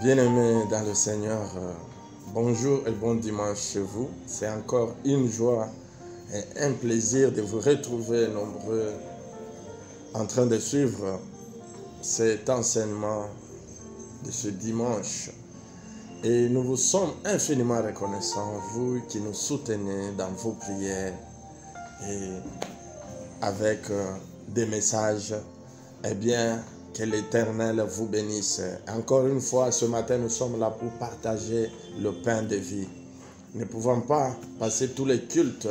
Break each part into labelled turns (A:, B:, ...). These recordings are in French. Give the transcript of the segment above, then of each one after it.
A: Bien-aimés dans le Seigneur, bonjour et bon dimanche chez vous. C'est encore une joie et un plaisir de vous retrouver nombreux en train de suivre cet enseignement de ce dimanche. Et nous vous sommes infiniment reconnaissants, vous qui nous soutenez dans vos prières et avec des messages. Eh bien, que l'Éternel vous bénisse. Encore une fois, ce matin, nous sommes là pour partager le pain de vie. Nous ne pouvons pas passer tous les cultes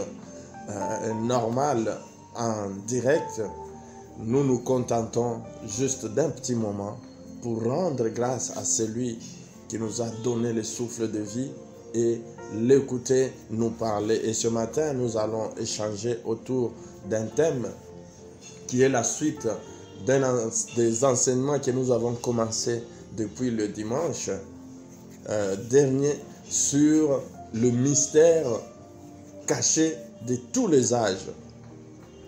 A: normaux en direct. Nous nous contentons juste d'un petit moment pour rendre grâce à celui qui nous a donné le souffle de vie et l'écouter nous parler. Et ce matin, nous allons échanger autour d'un thème qui est la suite des enseignements que nous avons commencé depuis le dimanche dernier sur le mystère caché de tous les âges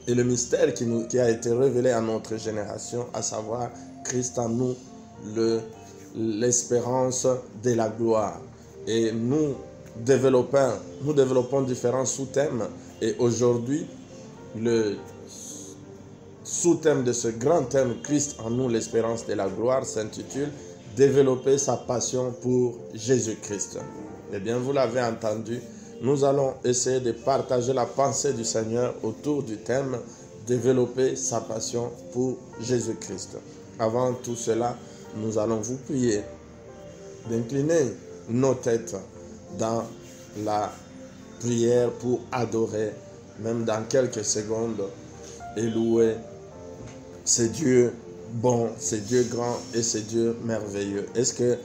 A: et le mystère qui a été révélé à notre génération, à savoir Christ en nous, l'espérance de la gloire. Et nous développons différents sous-thèmes et aujourd'hui le sous-thème de ce grand thème, Christ en nous, l'espérance de la gloire, s'intitule « Développer sa passion pour Jésus-Christ ». Eh bien, vous l'avez entendu, nous allons essayer de partager la pensée du Seigneur autour du thème « Développer sa passion pour Jésus-Christ ». Avant tout cela, nous allons vous prier d'incliner nos têtes dans la prière pour adorer, même dans quelques secondes, et louer c'est Dieu bon, c'est Dieu grand et c'est Dieu merveilleux. Est-ce que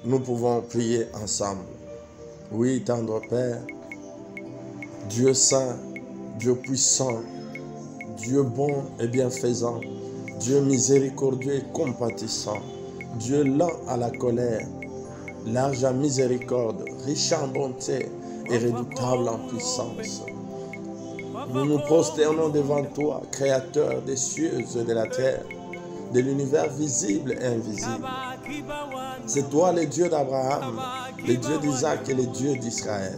A: nous pouvons prier ensemble? Oui, tendre Père, Dieu saint, Dieu puissant, Dieu bon et bienfaisant, Dieu miséricordieux et compatissant, Dieu lent à la colère, large en miséricorde, riche en bonté et redoutable en puissance. Nous nous prosternons devant toi, Créateur des cieux et de la terre, de l'univers visible et invisible. C'est toi le Dieu d'Abraham, le Dieu d'Isaac et le Dieu d'Israël.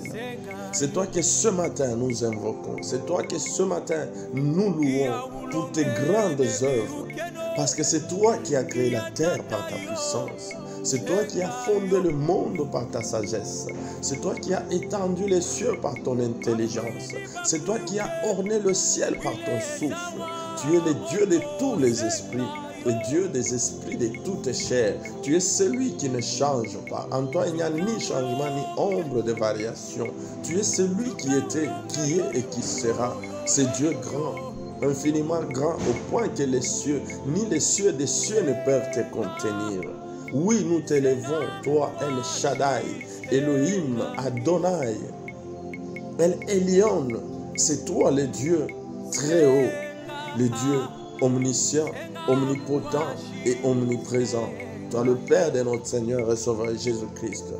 A: C'est toi que ce matin nous invoquons. C'est toi que ce matin nous louons pour tes grandes œuvres. Parce que c'est toi qui as créé la terre par ta puissance. C'est toi qui as fondé le monde par ta sagesse. C'est toi qui as étendu les cieux par ton intelligence. C'est toi qui as orné le ciel par ton souffle. Tu es le Dieu de tous les esprits et Dieu des esprits de toutes chairs. Tu es celui qui ne change pas. En toi, il n'y a ni changement ni ombre de variation. Tu es celui qui était, qui est et qui sera. C'est Dieu grand, infiniment grand, au point que les cieux, ni les cieux des cieux ne peuvent te contenir. Oui, nous t'élevons, toi, El Shaddai, Elohim, Adonai, El Elyon. C'est toi le Dieu très haut, le Dieu omniscient, omnipotent et omniprésent. Toi, le Père de notre Seigneur et Sauveur Jésus-Christ,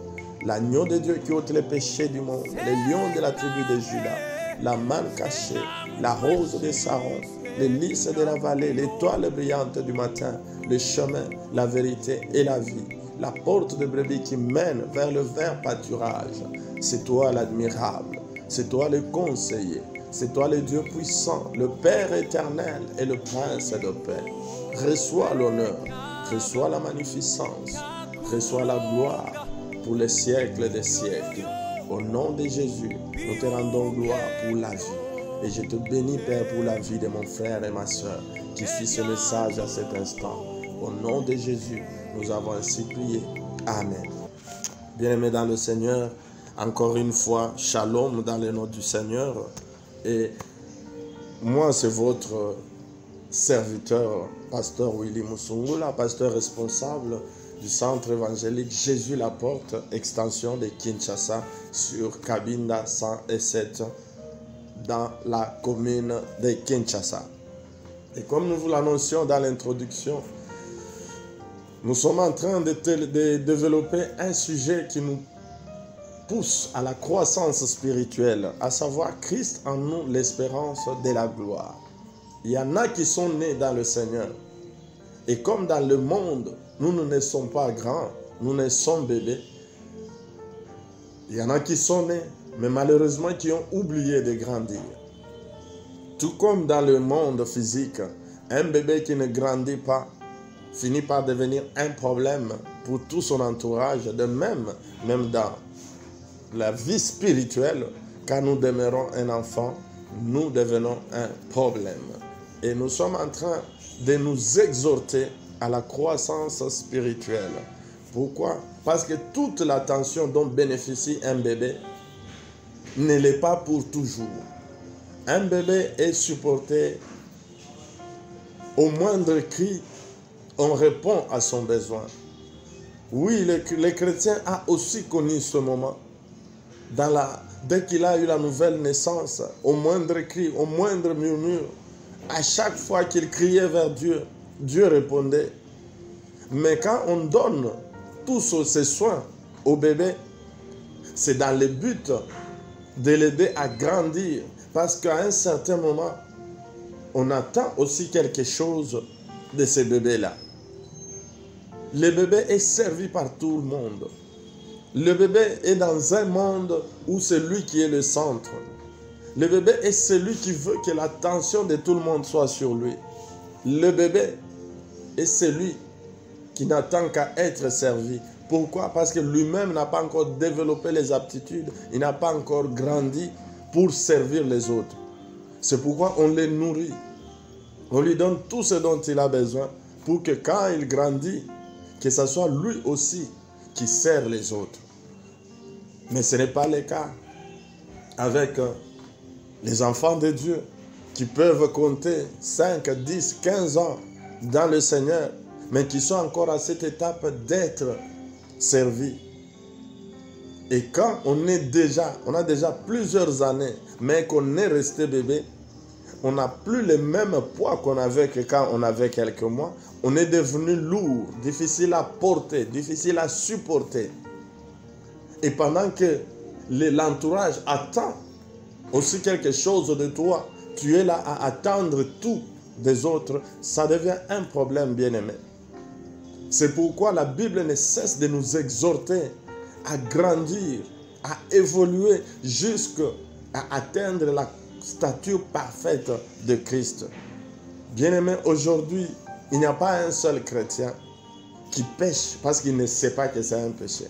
A: l'agneau de Dieu qui ôte les péchés du monde, le lion de la tribu de Juda, la manne cachée, la rose de Saron, les lys de la vallée, l'étoile brillante du matin, le chemin, la vérité et la vie, la porte de brebis qui mène vers le vert pâturage. C'est toi l'admirable, c'est toi le conseiller, c'est toi le Dieu puissant, le Père éternel et le Prince de paix. Reçois l'honneur, reçois la magnificence, reçois la gloire pour les siècles des siècles. Au nom de Jésus, nous te rendons gloire pour la vie. Et je te bénis, Père, pour la vie de mon frère et ma soeur qui suit ce message à cet instant. Au nom de Jésus, nous avons ainsi prié. Amen. Bien-aimés dans le Seigneur, encore une fois, shalom dans le nom du Seigneur. Et moi, c'est votre serviteur, pasteur Willy Musungula, pasteur responsable du centre évangélique Jésus la Porte, extension de Kinshasa, sur Cabinda 107, dans la commune de Kinshasa. Et comme nous vous l'annoncions dans l'introduction, nous sommes en train de développer un sujet qui nous pousse à la croissance spirituelle, à savoir Christ en nous, l'espérance de la gloire. Il y en a qui sont nés dans le Seigneur. Et comme dans le monde, nous ne sommes pas grands, nous naissons bébés. Il y en a qui sont nés, mais malheureusement qui ont oublié de grandir. Tout comme dans le monde physique, un bébé qui ne grandit pas finit par devenir un problème pour tout son entourage. De même dans la vie spirituelle, quand nous demeurons un enfant, nous devenons un problème. Et nous sommes en train de nous exhorter à la croissance spirituelle. Pourquoi? Parce que toute l'attention dont bénéficie un bébé ne l'est pas pour toujours. Un bébé est supporté au moindre cri, on répond à son besoin. Oui, le chrétien a aussi connu ce moment. Dès qu'il a eu la nouvelle naissance, au moindre cri, au moindre murmure, à chaque fois qu'il criait vers Dieu, Dieu répondait. Mais quand on donne tous ces soins au bébé, c'est dans le but de l'aider à grandir. Parce qu'à un certain moment, on attend aussi quelque chose de ces bébés-là. Le bébé est servi par tout le monde. Le bébé est dans un monde où c'est lui qui est le centre. Le bébé est celui qui veut que l'attention de tout le monde soit sur lui. Le bébé est celui qui n'attend qu'à être servi. Pourquoi? Parce que lui-même n'a pas encore développé les aptitudes, il n'a pas encore grandi pour servir les autres. C'est pourquoi on les nourrit. On lui donne tout ce dont il a besoin pour que quand il grandit, que ce soit lui aussi qui sert les autres. Mais ce n'est pas le cas avec les enfants de Dieu qui peuvent compter 5, 10, 15 ans dans le Seigneur, mais qui sont encore à cette étape d'être servis. Et quand on a déjà plusieurs années, mais qu'on est resté bébé, on n'a plus le même poids qu'on avait que quand on avait quelques mois. On est devenu lourd, difficile à porter, difficile à supporter. Et pendant que l'entourage attend aussi quelque chose de toi, tu es là à attendre tout des autres, ça devient un problème, bien-aimé. C'est pourquoi la Bible ne cesse de nous exhorter à grandir, à évoluer jusqu'à atteindre la stature parfaite de Christ. Bien-aimé, aujourd'hui, il n'y a pas un seul chrétien qui pêche parce qu'il ne sait pas que c'est un péché.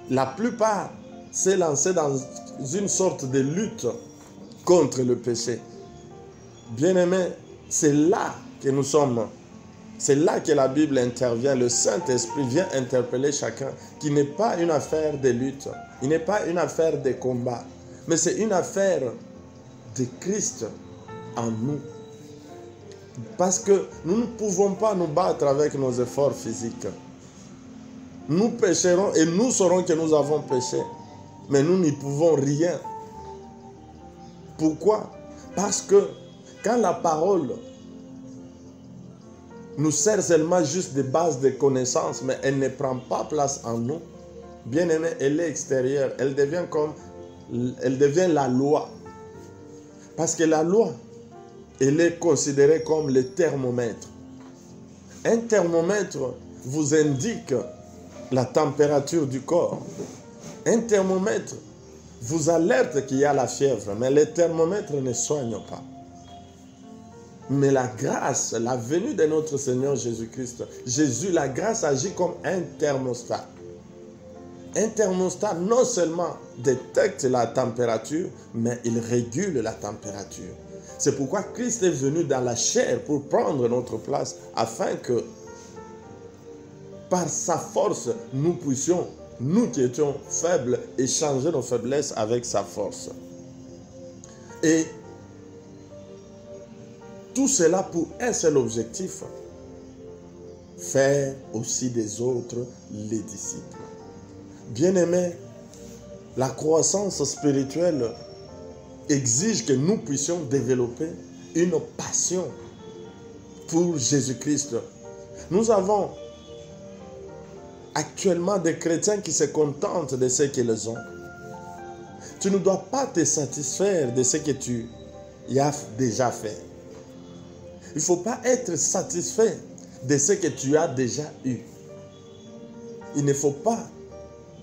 A: La plupart s'est lancé dans une sorte de lutte contre le péché. Bien-aimé, c'est là que nous sommes. C'est là que la Bible intervient. Le Saint-Esprit vient interpeller chacun, qui n'est pas une affaire de lutte, il n'est pas une affaire de combat, mais c'est une affaire de Christ en nous. Parce que nous ne pouvons pas nous battre avec nos efforts physiques. Nous pécherons et nous saurons que nous avons péché, mais nous n'y pouvons rien. Pourquoi? Parce que quand la parole nous sert seulement juste de base de connaissances, mais elle ne prend pas place en nous, bien aimé, elle est extérieure, elle devient la loi. Parce que la loi, elle est considérée comme le thermomètre. Un thermomètre vous indique la température du corps. Un thermomètre vous alerte qu'il y a la fièvre, mais le thermomètre ne soigne pas. Mais la grâce, la venue de notre Seigneur Jésus-Christ, la grâce agit comme un thermostat. Un thermostat non seulement détecte la température, mais il régule la température. C'est pourquoi Christ est venu dans la chair pour prendre notre place, afin que par sa force, nous puissions, nous qui étions faibles, échanger nos faiblesses avec sa force. Et tout cela pour un seul objectif, faire aussi des autres les disciples. Bien-aimés, la croissance spirituelle exige que nous puissions développer une passion pour Jésus-Christ. Nous avons actuellement des chrétiens qui se contentent de ce qu'ils ont. Tu ne dois pas te satisfaire de ce que tu as déjà fait. Il ne faut pas être satisfait de ce que tu as déjà eu. il ne faut pas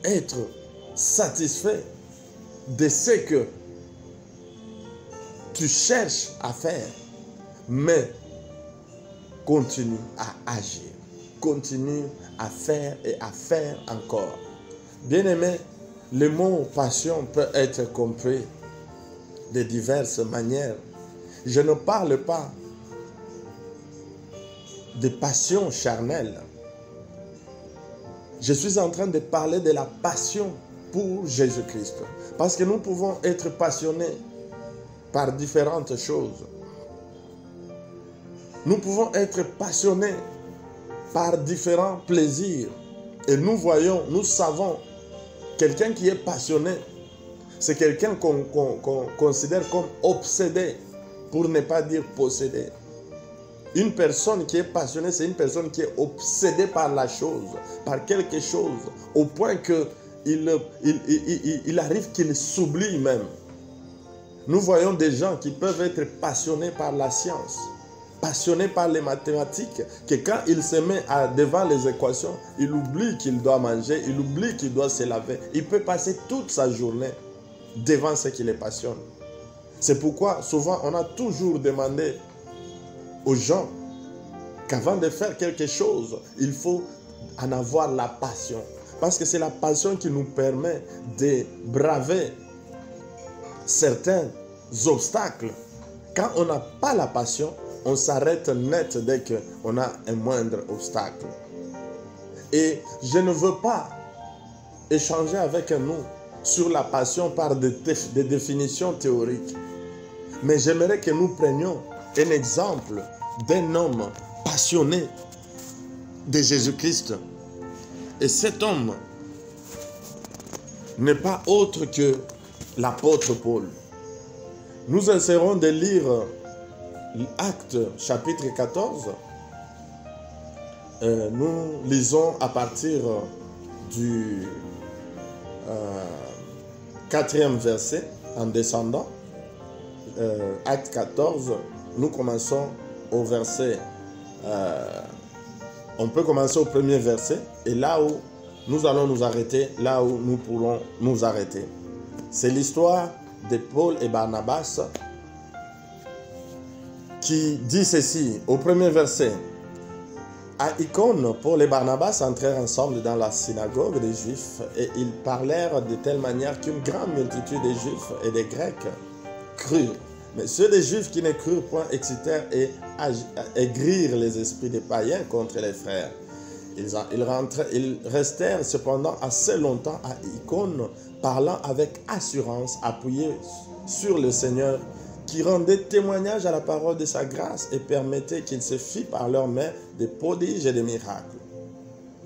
A: être satisfait de ce que tu cherches à faire, mais continue à agir, continue à faire et à faire encore. Bien-aimé, le mot passion peut être compris de diverses manières. Je ne parle pas de passion charnelle. Je suis en train de parler de la passion pour Jésus-Christ. Parce que nous pouvons être passionnés par différentes choses. Nous pouvons être passionnés par différents plaisirs. Et nous voyons, nous savons, quelqu'un qui est passionné, c'est quelqu'un qu'on considère comme obsédé, pour ne pas dire possédé. Une personne qui est passionnée, c'est une personne qui est obsédée par la chose, par quelque chose, au point qu'il arrive qu'il s'oublie même. Nous voyons des gens qui peuvent être passionnés par la science, passionnés par les mathématiques, que quand il se met devant les équations, il oublie qu'il doit manger, il oublie qu'il doit se laver. Il peut passer toute sa journée devant ce qui les passionne. C'est pourquoi souvent on a toujours demandé aux gens qu'avant de faire quelque chose, il faut en avoir la passion. Parce que c'est la passion qui nous permet de braver certains obstacles. Quand on n'a pas la passion, on s'arrête net dès qu'on a un moindre obstacle. Et je ne veux pas échanger avec nous sur la passion par des définitions théoriques. Mais j'aimerais que nous prenions un exemple d'un homme passionné de Jésus-Christ. Et cet homme n'est pas autre que l'apôtre Paul. Nous essaierons de lire Actes chapitre 14. Nous lisons à partir du 4e verset en descendant. Acte 14, nous commençons au verset, on peut commencer au premier verset, et là où nous allons nous arrêter, là où nous pourrons nous arrêter. C'est l'histoire de Paul et Barnabas qui dit ceci, au premier verset. À Icône, Paul et Barnabas entrèrent ensemble dans la synagogue des Juifs, et ils parlèrent de telle manière qu'une grande multitude des Juifs et des Grecs crurent. Mais ceux des Juifs qui ne crurent point excitèrent et aigrirent les esprits des païens contre les frères. Ils restèrent cependant assez longtemps à Icône, parlant avec assurance, appuyés sur le Seigneur, qui rendait témoignage à la parole de sa grâce et permettait qu'il se fît par leurs mains des prodiges et des miracles.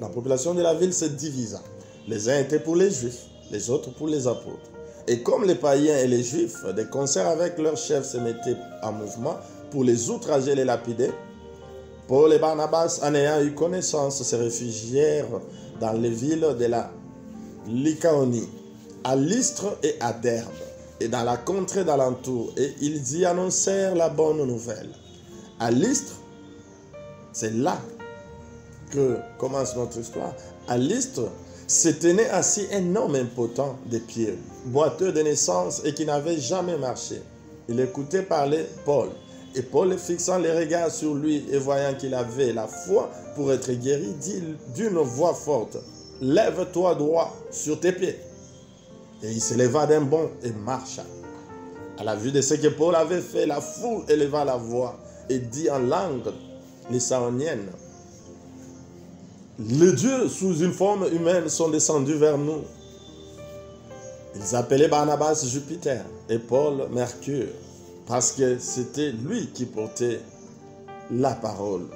A: La population de la ville se divisa. Les uns étaient pour les Juifs, les autres pour les apôtres. Et comme les païens et les Juifs, des concerts avec leurs chefs se mettaient en mouvement pour les outrager et les lapider, Paul et Barnabas, en ayant eu connaissance, se réfugièrent dans les villes de la Lycaonie, à Lystre et à Derbe, et dans la contrée d'alentour, et ils y annoncèrent la bonne nouvelle. À Lystre, c'est là que commence notre histoire. À Lystre, se tenait assis un homme impotent de pied, boiteux de naissance et qui n'avait jamais marché. Il écoutait parler Paul. Et Paul, fixant les regards sur lui et voyant qu'il avait la foi pour être guéri, dit d'une voix forte, « Lève-toi droit sur tes pieds. » Et il se leva d'un bond et marcha. À la vue de ce que Paul avait fait, la foule éleva la voix et dit en langue lycaonienne, les dieux sous une forme humaine sont descendus vers nous. Ils appelaient Barnabas Jupiter et Paul Mercure, parce que c'était lui qui portait la parole.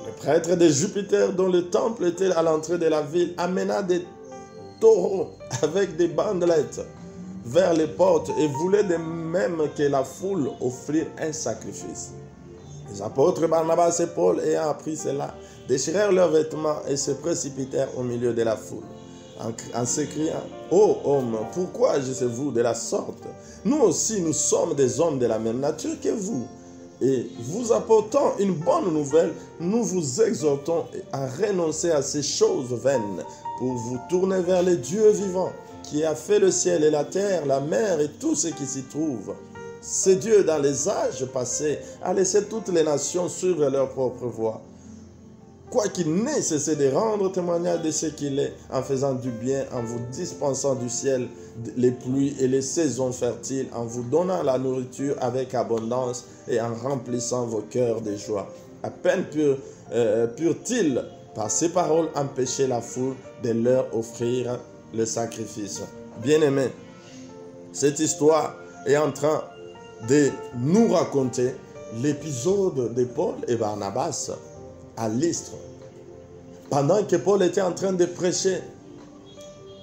A: Le prêtre de Jupiter, dont le temple était à l'entrée de la ville, amena des taureaux avec des bandelettes vers les portes et voulait de même que la foule offrir un sacrifice. Les apôtres Barnabas et Paul, ayant appris cela, déchirèrent leurs vêtements et se précipitèrent au milieu de la foule, en s'écriant, « Ô homme, pourquoi agissez-vous de la sorte? Nous aussi, nous sommes des hommes de la même nature que vous. et vous apportant une bonne nouvelle, nous vous exhortons à renoncer à ces choses vaines pour vous tourner vers le Dieu vivant qui a fait le ciel et la terre, la mer et tout ce qui s'y trouve. Ce Dieu, dans les âges passés, a laissé toutes les nations suivre leur propre voie. Quoiqu'il n'ait cessé de rendre témoignage de ce qu'il est, en faisant du bien, en vous dispensant du ciel les pluies et les saisons fertiles, en vous donnant la nourriture avec abondance et en remplissant vos cœurs de joie. À peine purent-ils, par ces paroles, empêcher la foule de leur offrir le sacrifice. Bien-aimés, cette histoire est en train de nous raconter l'épisode de Paul et Barnabas à Lystre. Pendant que Paul était en train de prêcher,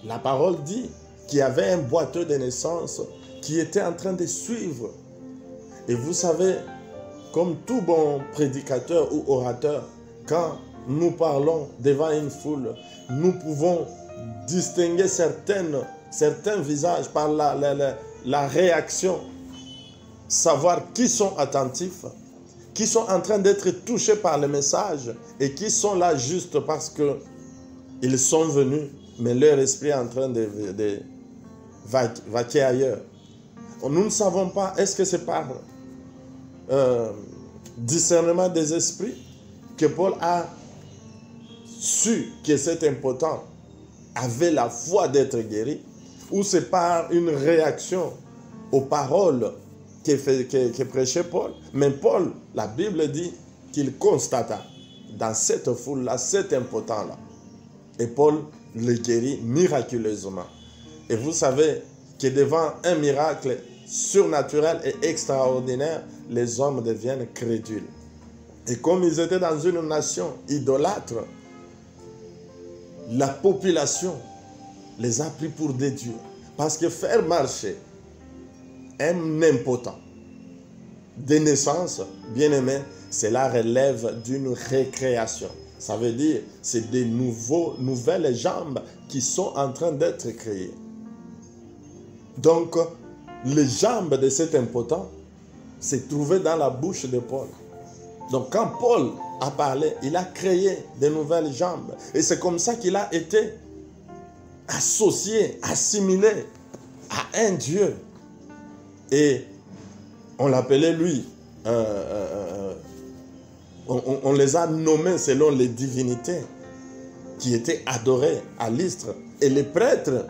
A: la parole dit qu'il y avait un boiteux de naissance qui était en train de suivre. Et vous savez, comme tout bon prédicateur ou orateur, quand nous parlons devant une foule, nous pouvons distinguer certains visages par la réaction, savoir qui sont attentifs, qui sont en train d'être touchés par le message et qui sont là juste parce qu'ils sont venus, mais leur esprit est en train de vaquer ailleurs. Nous ne savons pas, est-ce que c'est par discernement des esprits que Paul a su que cet impotent avait la foi d'être guéri, ou c'est par une réaction aux paroles que prêchait Paul. Mais Paul, la Bible dit qu'il constata dans cette foule-là, cet impotent-là. Et Paul le guérit miraculeusement. Et vous savez que devant un miracle surnaturel et extraordinaire, les hommes deviennent crédules. Et comme ils étaient dans une nation idolâtre, la population les a pris pour des dieux. Parce que faire marcher un impotent de naissance, bien aimé, cela relève d'une récréation. Ça veut dire c'est des nouvelles jambes qui sont en train d'être créées. Donc, les jambes de cet impotent se trouvaient dans la bouche de Paul. Donc, quand Paul a parlé, il a créé de nouvelles jambes. Et c'est comme ça qu'il a été associé, assimilé à un Dieu. Et on l'appelait lui, on les a nommés selon les divinités qui étaient adorées à Lystre. Et les prêtres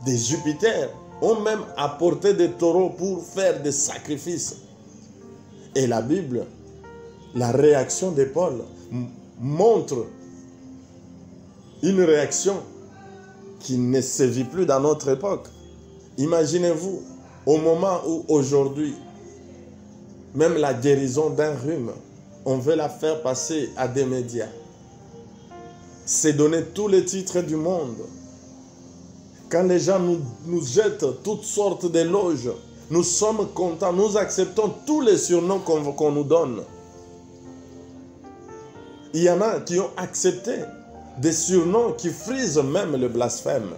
A: de Jupiter ont même apporté des taureaux pour faire des sacrifices. Et la Bible, la réaction de Paul montre une réaction qui ne se vit plus dans notre époque. Imaginez-vous, au moment où aujourd'hui, même la guérison d'un rhume, on veut la faire passer à des médias. C'est donner tous les titres du monde. Quand les gens nous jettent toutes sortes d'éloges, nous sommes contents, nous acceptons tous les surnoms qu'on nous donne. Il y en a qui ont accepté des surnoms qui frisent même le blasphème.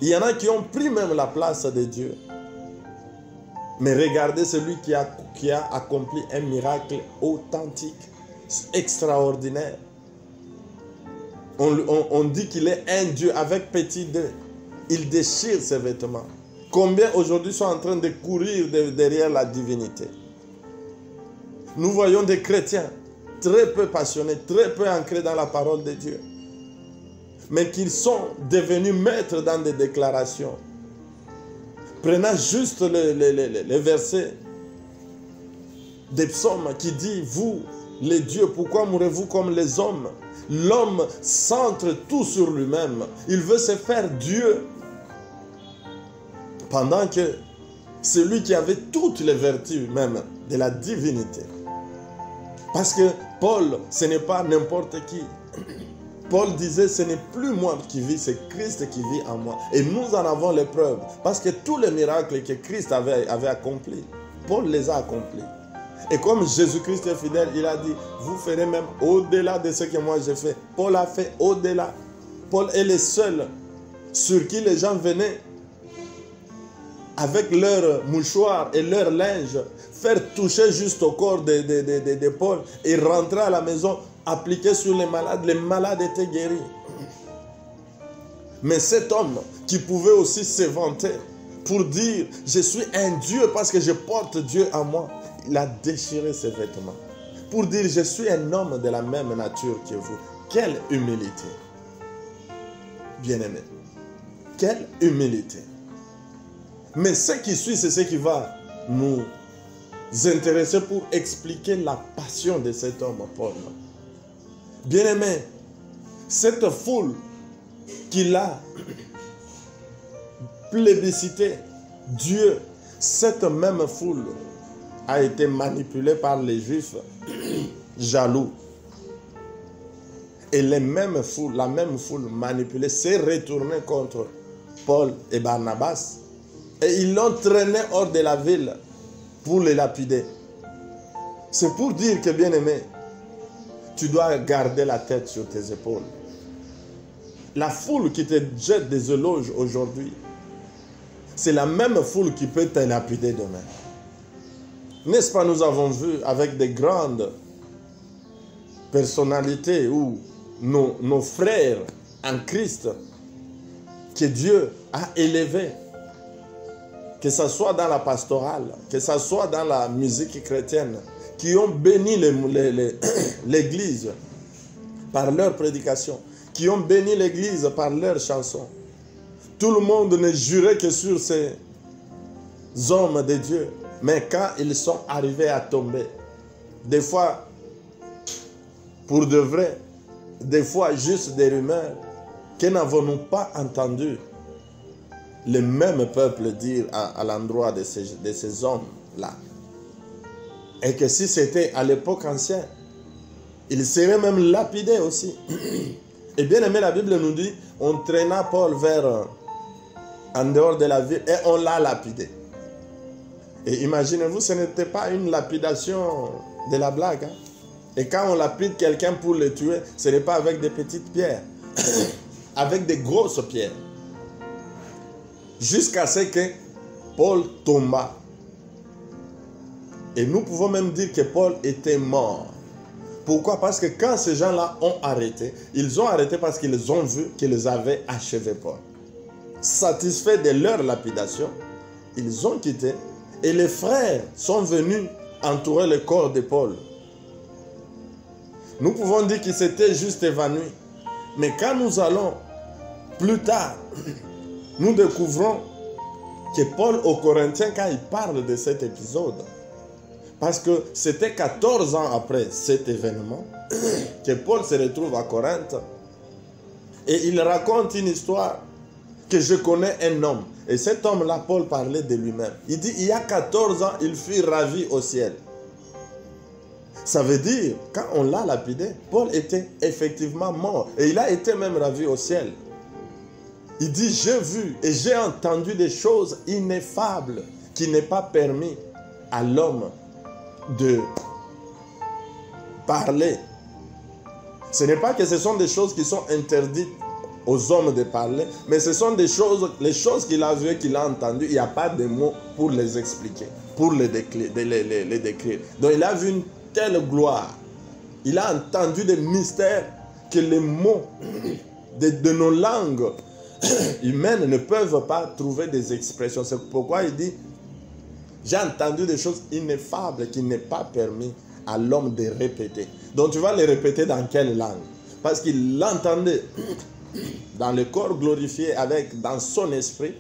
A: Il y en a qui ont pris même la place de Dieu. Mais regardez celui qui a accompli un miracle authentique, extraordinaire. On dit qu'il est un Dieu avec petit d. Il déchire ses vêtements. Combien aujourd'hui sont en train de courir derrière la divinité? Nous voyons des chrétiens très peu passionnés, très peu ancrés dans la parole de Dieu, mais qu'ils sont devenus maîtres dans des déclarations. Prenons juste les versets des psaumes qui dit, vous, les dieux, pourquoi mourrez-vous comme les hommes? L'homme centre tout sur lui-même. Il veut se faire Dieu. Pendant que celui qui avait toutes les vertus même de la divinité. Parce que Paul, ce n'est pas n'importe qui. Paul disait, ce n'est plus moi qui vis, c'est Christ qui vit en moi. Et nous en avons les preuves. Parce que tous les miracles que Christ avait accomplis, Paul les a accomplis. Et comme Jésus-Christ est fidèle, il a dit, vous ferez même au-delà de ce que moi j'ai fait. Paul a fait au-delà. Paul est le seul sur qui les gens venaient avec leur mouchoir et leur linge, faire toucher juste au corps de Paul et rentrer à la maison, appliquer sur les malades étaient guéris. Mais cet homme qui pouvait aussi se vanter pour dire « Je suis un Dieu parce que je porte Dieu en moi », il a déchiré ses vêtements pour dire « Je suis un homme de la même nature que vous ». Quelle humilité! Bien-aimé, quelle humilité! Mais ce qui suit, c'est ce qui va nous intéresser pour expliquer la passion de cet homme, Paul. Bien-aimé, cette foule qu'il a plébiscité, Dieu, cette même foule a été manipulée par les Juifs jaloux. Et la même foule manipulée s'est retournée contre Paul et Barnabas. Et ils l'ont traîné hors de la ville pour les lapider. C'est pour dire que, bien-aimé, tu dois garder la tête sur tes épaules. La foule qui te jette des éloges aujourd'hui, c'est la même foule qui peut te lapider demain. N'est-ce pas, nous avons vu avec des grandes personnalités ou nos frères en Christ que Dieu a élevés, que ce soit dans la pastorale, que ce soit dans la musique chrétienne, qui ont béni l'Église par leur prédication, qui ont béni l'Église par leurs chansons. Tout le monde ne jurait que sur ces hommes de Dieu. Mais quand ils sont arrivés à tomber, des fois pour de vrai, des fois juste des rumeurs, que n'avons-nous pas entendu le même peuple dire à l'endroit de ces hommes-là? Et que si c'était à l'époque ancienne, ils seraient même lapidés aussi. Et bien aimé, la Bible nous dit, on traîna Paul vers en dehors de la ville et on l'a lapidé. Et imaginez-vous, ce n'était pas une lapidation de la blague. Hein? Et quand on lapide quelqu'un pour le tuer, ce n'est pas avec des petites pierres, avec des grosses pierres. Jusqu'à ce que Paul tomba. Et nous pouvons même dire que Paul était mort. Pourquoi? Parce que quand ces gens-là ont arrêté, ils ont arrêté parce qu'ils ont vu qu'ils avaient achevé Paul. Satisfaits de leur lapidation, ils ont quitté et les frères sont venus entourer le corps de Paul. Nous pouvons dire qu'il s'était juste évanoui. Mais quand nous allons plus tard, nous découvrons que Paul aux Corinthiens, quand il parle de cet épisode, parce que c'était 14 ans après cet événement que Paul se retrouve à Corinthe et il raconte une histoire que je connais un homme. Et cet homme-là, Paul parlait de lui-même. Il dit, il y a 14 ans, il fut ravi au ciel. Ça veut dire, quand on l'a lapidé, Paul était effectivement mort. Et il a été même ravi au ciel. Il dit, j'ai vu et j'ai entendu des choses ineffables qui n'est pas permis à l'homme de parler. Ce n'est pas que ce sont des choses qui sont interdites aux hommes de parler, mais ce sont des choses, les choses qu'il a vues, qu'il a entendues, il n'y a pas de mots pour les expliquer, pour les décrire. Donc il a vu une telle gloire, il a entendu des mystères que les mots de nos langues humaines ne peuvent pas trouver des expressions. C'est pourquoi il dit, j'ai entendu des choses ineffables qui n'est pas permis à l'homme de répéter. Donc tu vas les répéter dans quelle langue? Parce qu'il l'entendait dans le corps glorifié dans son esprit,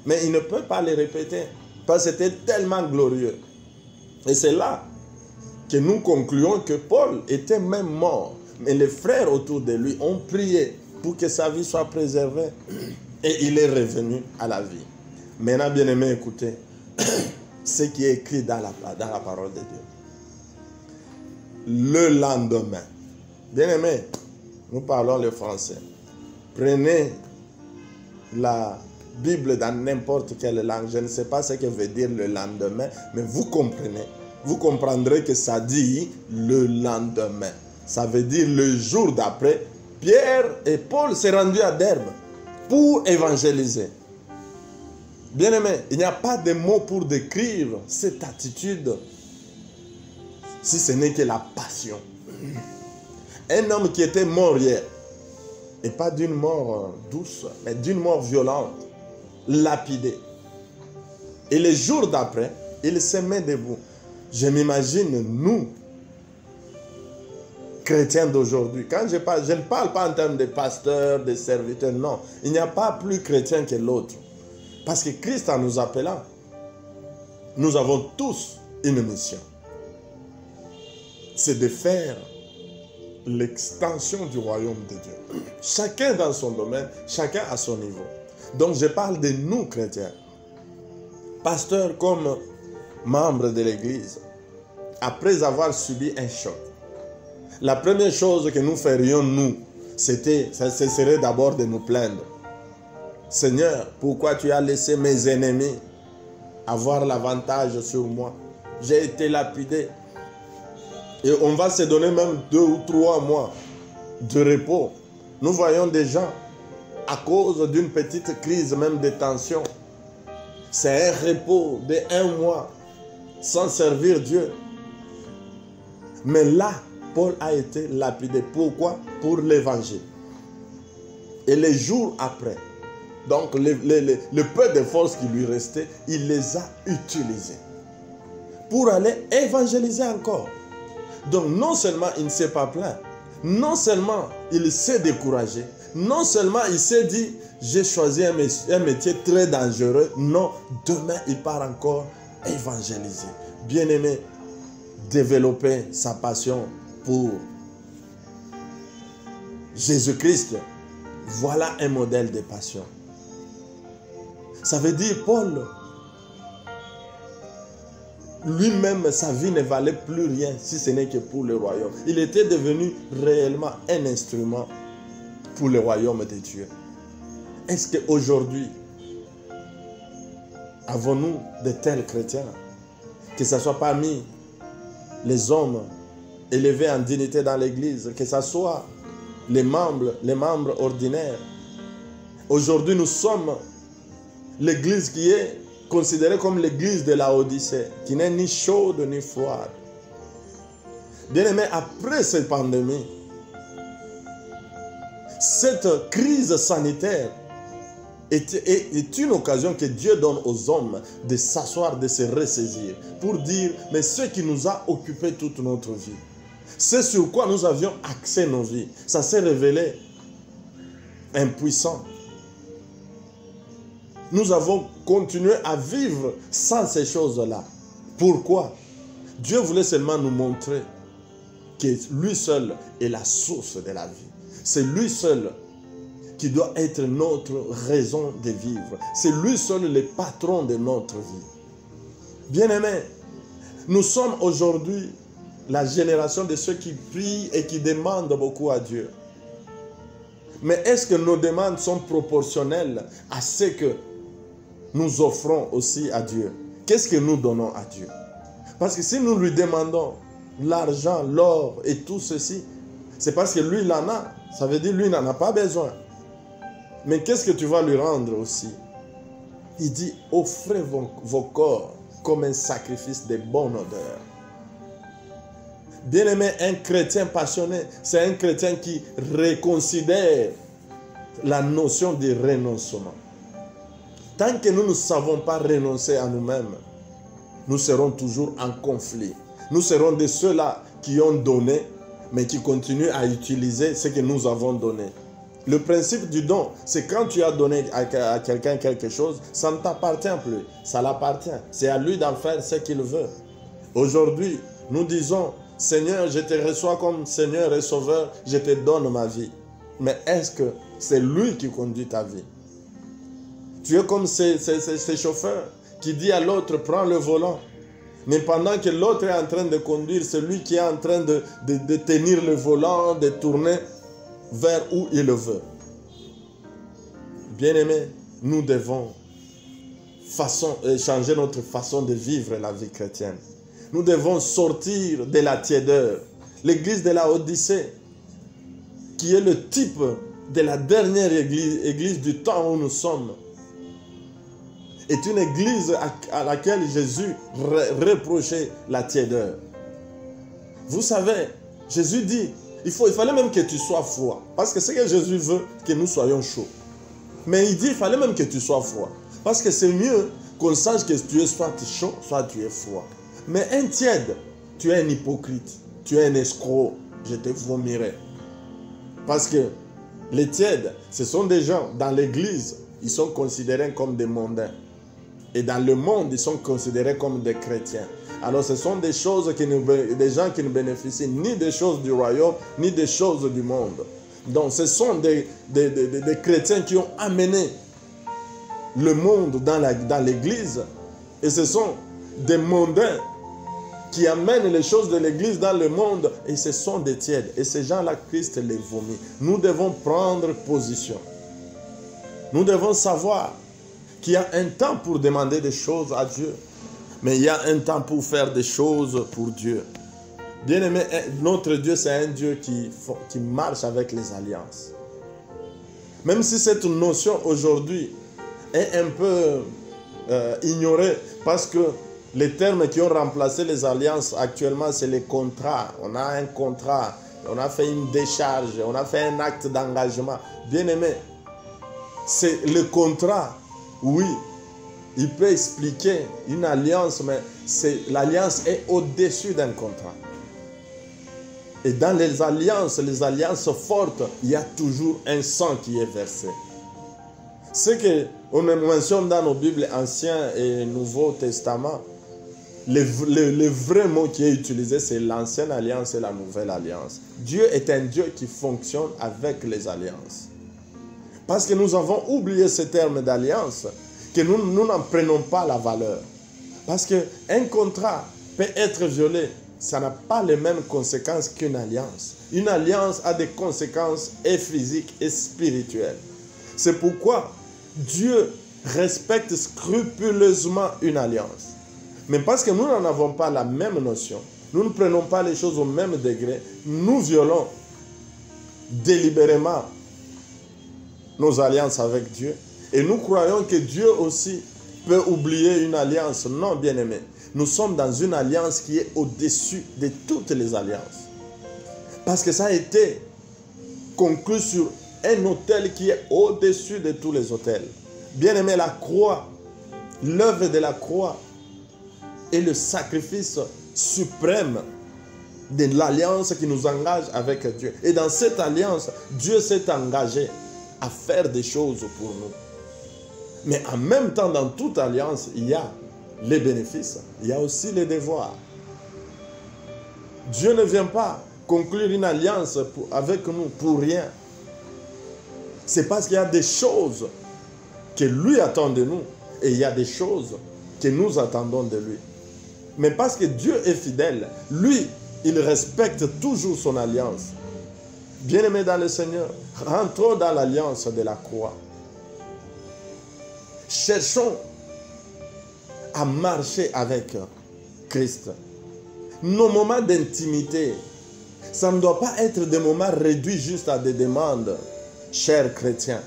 A: mais il ne peut pas les répéter parce que c'était tellement glorieux. Et c'est là que nous concluons que Paul était même mort, mais les frères autour de lui ont prié pour que sa vie soit préservée et il est revenu à la vie. Maintenant, bien aimé, écoutez ce qui est écrit dans la parole de Dieu. Le lendemain, bien aimé, nous parlons le français. Prenez la Bible dans n'importe quelle langue. Je ne sais pas ce que veut dire le lendemain, mais vous comprenez. Vous comprendrez que ça dit le lendemain. Ça veut dire le jour d'après. Pierre et Paul s'est rendus à Derbe pour évangéliser. Bien-aimé, il n'y a pas de mots pour décrire cette attitude si ce n'est que la passion. Un homme qui était mort hier, et pas d'une mort douce, mais d'une mort violente, lapidé. Et les jours d'après, il se met debout. Je m'imagine, nous, chrétiens d'aujourd'hui, quand je parle, je ne parle pas en termes de pasteurs, de serviteurs, non. Il n'y a pas plus chrétien que l'autre. Parce que Christ en nous appelant, nous avons tous une mission. C'est de faire l'extension du royaume de Dieu. Chacun dans son domaine, chacun à son niveau. Donc je parle de nous chrétiens. Pasteurs comme membres de l'Église, après avoir subi un choc, la première chose que nous ferions, nous, ce serait d'abord de nous plaindre. Seigneur, pourquoi tu as laissé mes ennemis avoir l'avantage sur moi? J'ai été lapidé. Et on va se donner même 2 ou 3 mois de repos. Nous voyons des gens, à cause d'une petite crise, même de tension, c'est un repos de 1 mois sans servir Dieu. Mais là, Paul a été lapidé. Pourquoi? Pour l'évangile. Et les jours après, donc le peu de force qui lui restait, il les a utilisés pour aller évangéliser encore. Donc non seulement il ne s'est pas plaint, non seulement il s'est découragé, non seulement il s'est dit j'ai choisi un métier très dangereux, non, demain il part encore évangéliser. Bien-aimé, développer sa passion pour Jésus-Christ, voilà un modèle de passion. Ça veut dire Paul, lui-même, sa vie ne valait plus rien si ce n'est que pour le royaume. Il était devenu réellement un instrument pour le royaume de Dieu. Est-ce qu'aujourd'hui, avons-nous de tels chrétiens? Que ce soit parmi les hommes élevés en dignité dans l'Église, que ce soit les membres ordinaires. Aujourd'hui, nous sommes l'Église qui est considérée comme l'Église de la Odyssée, qui n'est ni chaude ni froide. Bien-aimés, après cette pandémie, cette crise sanitaire est une occasion que Dieu donne aux hommes de s'asseoir, de se ressaisir, pour dire, mais ce qui nous a occupé toute notre vie, c'est sur quoi nous avions axé nos vies, ça s'est révélé impuissant. Nous avons continué à vivre sans ces choses-là. Pourquoi? Dieu voulait seulement nous montrer que lui seul est la source de la vie. C'est lui seul qui doit être notre raison de vivre. C'est lui seul le patron de notre vie. Bien-aimés, nous sommes aujourd'hui la génération de ceux qui prient et qui demandent beaucoup à Dieu. Mais est-ce que nos demandes sont proportionnelles à ce que nous offrons aussi à Dieu? Qu'est-ce que nous donnons à Dieu? Parce que si nous lui demandons l'argent, l'or et tout ceci, c'est parce que lui, il en a. Ça veut dire lui, il n'en a pas besoin. Mais qu'est-ce que tu vas lui rendre aussi? Il dit, offrez vos corps comme un sacrifice de bonne odeur. Bien-aimé, un chrétien passionné, c'est un chrétien qui reconsidère la notion de renoncement. Tant que nous ne savons pas renoncer à nous-mêmes, nous serons toujours en conflit. Nous serons de ceux-là qui ont donné, mais qui continuent à utiliser ce que nous avons donné. Le principe du don, c'est quand tu as donné à quelqu'un quelque chose, ça ne t'appartient plus, ça l'appartient. C'est à lui d'en faire ce qu'il veut. Aujourd'hui, nous disons, Seigneur, je te reçois comme Seigneur et Sauveur, je te donne ma vie. Mais est-ce que c'est lui qui conduit ta vie? Tu es comme ces chauffeurs qui dit à l'autre, prends le volant. Mais pendant que l'autre est en train de conduire, c'est lui qui est en train de tenir le volant, de tourner vers où il veut. Bien-aimés, nous devons changer notre façon de vivre la vie chrétienne. Nous devons sortir de la tiédeur. L'église de la Odyssée, qui est le type de la dernière église du temps où nous sommes, est une église à laquelle Jésus reprochait la tiédeur. Vous savez, Jésus dit, il fallait même que tu sois froid. Parce que c'est que Jésus veut que nous soyons chauds. Mais il dit, il fallait même que tu sois froid. Parce que c'est mieux qu'on sache que tu es soit chaud, soit tu es froid. Mais un tiède, tu es un hypocrite, tu es un escroc, je te vomirai. Parce que les tièdes, ce sont des gens, dans l'église, ils sont considérés comme des mondains. Et dans le monde, ils sont considérés comme des chrétiens. Alors ce sont des choses des gens qui ne bénéficient ni des choses du royaume, ni des choses du monde. Donc ce sont des chrétiens qui ont amené le monde dans l'église. Et ce sont des mondains qui amènent les choses de l'église dans le monde. Et ce sont des tièdes. Et ces gens-là, Christ les vomit. Nous devons prendre position. Nous devons savoir qu'il y a un temps pour demander des choses à Dieu. Mais il y a un temps pour faire des choses pour Dieu. Bien-aimé, notre Dieu, c'est un Dieu qui marche avec les alliances. Même si cette notion aujourd'hui est un peu ignorée, parce que les termes qui ont remplacé les alliances actuellement, c'est les contrats. On a un contrat, on a fait une décharge, on a fait un acte d'engagement. Bien-aimé, c'est le contrat, oui. Il peut expliquer une alliance, mais l'alliance est au-dessus d'un contrat. Et dans les alliances fortes, il y a toujours un sang qui est versé. Ce qu'on mentionne dans nos Bibles Ancien et Nouveau Testament, le vrai mot qui est utilisé, c'est l'ancienne alliance et la nouvelle alliance. Dieu est un Dieu qui fonctionne avec les alliances. Parce que nous avons oublié ce terme d'alliance, que nous n'en prenons pas la valeur. Parce qu'un contrat peut être violé, ça n'a pas les mêmes conséquences qu'une alliance. Une alliance a des conséquences et physiques et spirituelles. C'est pourquoi Dieu respecte scrupuleusement une alliance. Mais parce que nous n'en avons pas la même notion, nous ne prenons pas les choses au même degré, nous violons délibérément nos alliances avec Dieu. Et nous croyons que Dieu aussi peut oublier une alliance. Non, bien-aimé. Nous sommes dans une alliance qui est au-dessus de toutes les alliances. Parce que ça a été conclu sur un autel qui est au-dessus de tous les autels. Bien-aimé, la croix, l'œuvre de la croix est le sacrifice suprême de l'alliance qui nous engage avec Dieu. Et dans cette alliance, Dieu s'est engagé à faire des choses pour nous. Mais en même temps, dans toute alliance, il y a les bénéfices, il y a aussi les devoirs. Dieu ne vient pas conclure une alliance avec nous pour rien. C'est parce qu'il y a des choses que lui attend de nous et il y a des choses que nous attendons de lui. Mais parce que Dieu est fidèle, lui, il respecte toujours son alliance. Bien-aimés dans le Seigneur, rentrons dans l'alliance de la croix. Cherchons à marcher avec Christ. Nos moments d'intimité, ça ne doit pas être des moments réduits juste à des demandes, chers chrétiens.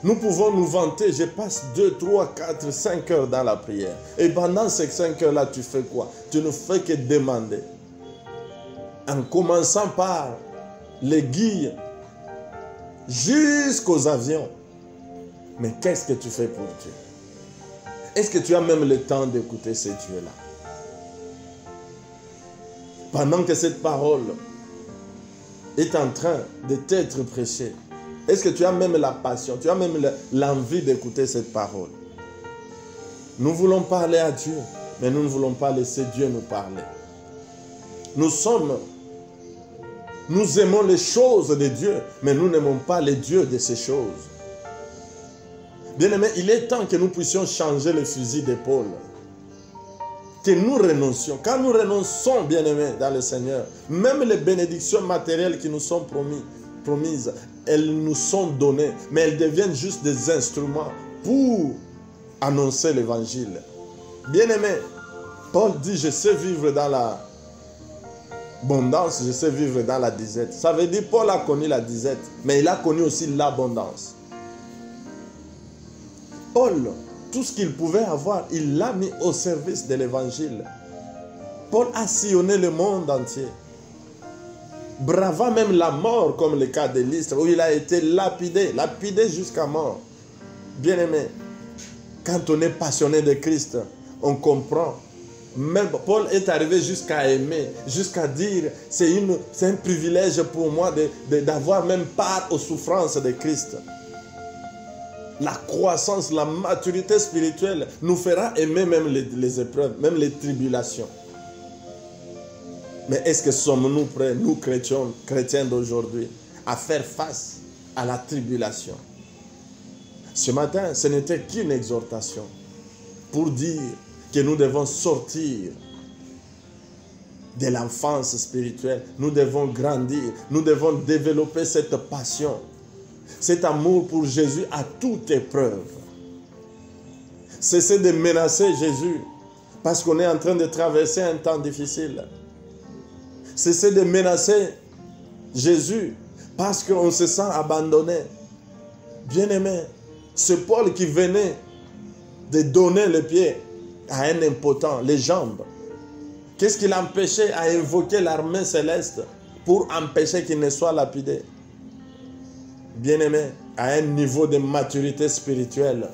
A: Nous pouvons nous vanter, je passe 2, 3, 4, 5 heures dans la prière. Et pendant ces 5 heures-là, tu fais quoi? Tu ne fais que demander. En commençant par les guilles jusqu'aux avions. Mais qu'est-ce que tu fais pour Dieu? Est-ce que tu as même le temps d'écouter ces dieux-là? Pendant que cette parole est en train de t'être prêchée, est-ce que tu as même la passion, tu as même l'envie d'écouter cette parole? Nous voulons parler à Dieu, mais nous ne voulons pas laisser Dieu nous parler. Nous aimons les choses de Dieu, mais nous n'aimons pas les dieux de ces choses. Bien-aimés, il est temps que nous puissions changer le fusil d'épaule. Que nous renoncions. Quand nous renonçons, bien-aimés, dans le Seigneur, même les bénédictions matérielles qui nous sont promises, elles nous sont données, mais elles deviennent juste des instruments pour annoncer l'évangile. Bien-aimés, Paul dit, je sais vivre dans la abondance, je sais vivre dans la disette. Ça veut dire Paul a connu la disette, mais il a connu aussi l'abondance. Paul, tout ce qu'il pouvait avoir, il l'a mis au service de l'évangile. Paul a sillonné le monde entier, bravant même la mort, comme le cas de Lystre, où il a été lapidé jusqu'à mort. Bien-aimé, quand on est passionné de Christ, on comprend. Même Paul est arrivé jusqu'à aimer, jusqu'à dire, c'est un privilège pour moi d'avoir même part aux souffrances de Christ. La croissance, la maturité spirituelle nous fera aimer même les épreuves, même les tribulations. Mais est-ce que sommes-nous prêts, nous chrétiens d'aujourd'hui, à faire face à la tribulation? Ce matin, ce n'était qu'une exhortation pour dire que nous devons sortir de l'enfance spirituelle. Nous devons grandir. Nous devons développer cette passion, cet amour pour Jésus à toute épreuve. Cessez de menacer Jésus parce qu'on est en train de traverser un temps difficile. Cessez de menacer Jésus parce qu'on se sent abandonné. Bien-aimé, c'est Paul qui venait de donner le pied à un impotent, les jambes. Qu'est-ce qui l'empêchait à invoquer l'armée céleste pour empêcher qu'il ne soit lapidé? Bien-aimé, à un niveau de maturité spirituelle,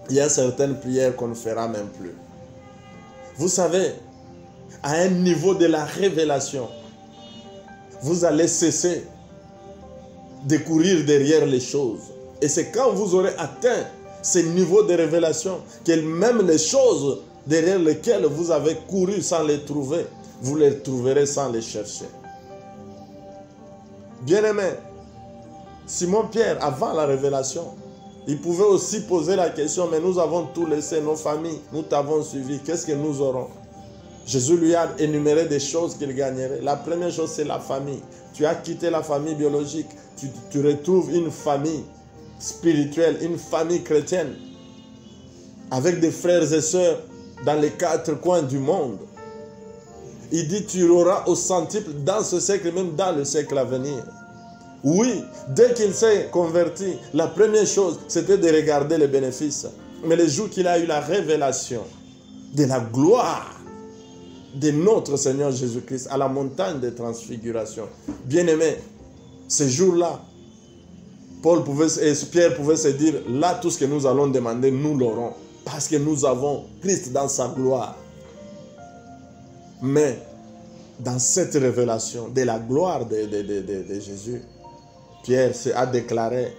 A: il y a certaines prières qu'on ne fera même plus. Vous savez, à un niveau de la révélation, vous allez cesser de courir derrière les choses. Et c'est quand vous aurez atteint ce niveau de révélation que même les choses derrière lesquelles vous avez couru sans les trouver, vous les trouverez sans les chercher. Bien-aimé, Simon-Pierre, avant la révélation, il pouvait aussi poser la question, mais nous avons tout laissé, nos familles, nous t'avons suivi, qu'est-ce que nous aurons? Jésus lui a énuméré des choses qu'il gagnerait. La première chose, c'est la famille. Tu as quitté la famille biologique, tu retrouves une famille spirituelle, une famille chrétienne, avec des frères et sœurs dans les 4 coins du monde. Il dit, tu auras au centuple dans ce siècle, même dans le siècle à venir. Oui, dès qu'il s'est converti, la première chose, c'était de regarder les bénéfices. Mais le jour qu'il a eu la révélation de la gloire de notre Seigneur Jésus-Christ à la montagne de transfiguration, bien-aimé, ce jour-là, Pierre pouvait se dire, là, tout ce que nous allons demander, nous l'aurons. Parce que nous avons Christ dans sa gloire. Mais, dans cette révélation de la gloire de Jésus, Pierre a déclaré,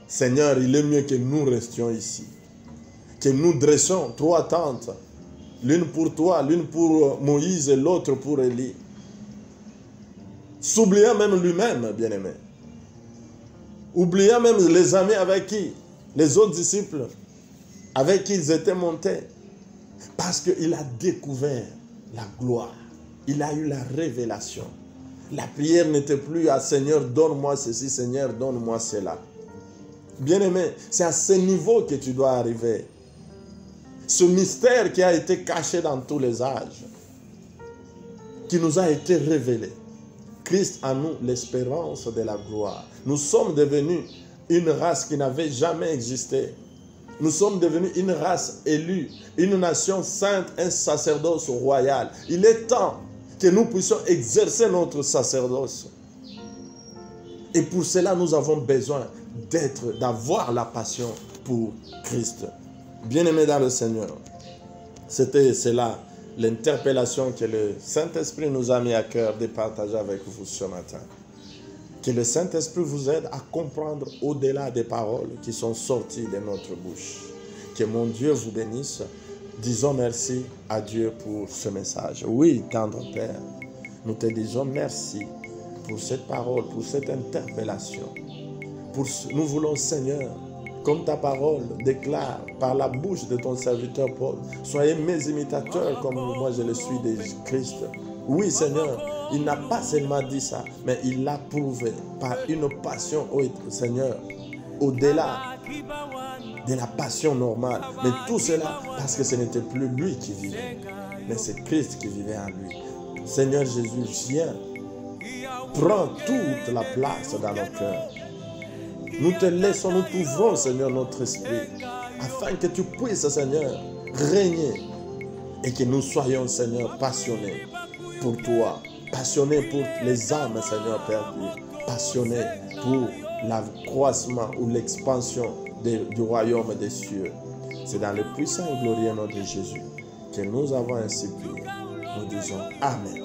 A: Seigneur, il est mieux que nous restions ici. Que nous dressions 3 tentes. L'une pour toi, l'une pour Moïse et l'autre pour Élie. S'oubliant même lui-même, bien-aimé. Oubliant même les amis avec qui, les autres disciples, avec qui ils étaient montés. Parce qu'il a découvert la gloire. Il a eu la révélation. La prière n'était plus à Seigneur, donne-moi ceci, Seigneur, donne-moi cela. Bien-aimé, c'est à ce niveau que tu dois arriver. Ce mystère qui a été caché dans tous les âges, qui nous a été révélé. Christ en nous, l'espérance de la gloire. Nous sommes devenus une race qui n'avait jamais existé. Nous sommes devenus une race élue, une nation sainte, un sacerdoce royal. Il est temps que nous puissions exercer notre sacerdoce. Et pour cela, nous avons besoin d'avoir la passion pour Christ. Bien-aimés dans le Seigneur, c'était cela l'interpellation que le Saint-Esprit nous a mis à cœur de partager avec vous ce matin. Que le Saint-Esprit vous aide à comprendre au-delà des paroles qui sont sorties de notre bouche. Que mon Dieu vous bénisse. Disons merci à Dieu pour ce message. Oui, tendre Père, nous te disons merci pour cette parole, pour cette interpellation. Nous voulons, Seigneur, comme ta parole déclare par la bouche de ton serviteur Paul, soyez mes imitateurs comme moi je le suis de Christ. Oui, Seigneur, il n'a pas seulement dit ça, mais il l'a prouvé par une passion, oh Seigneur, au-delà de la passion normale. Mais tout cela parce que ce n'était plus lui qui vivait, mais c'est Christ qui vivait en lui. Seigneur Jésus, viens, prends toute la place dans nos cœurs. Nous te laissons, nous t'ouvrons, Seigneur, notre esprit. afin que tu puisses, Seigneur, régner et que nous soyons, Seigneur, passionnés pour toi, passionnés pour les âmes, Seigneur, perdues, passionnés pour l'accroissement ou l'expansion du royaume des cieux. C'est dans le puissant et glorieux nom de Jésus que nous avons ainsi prié. Nous disons Amen.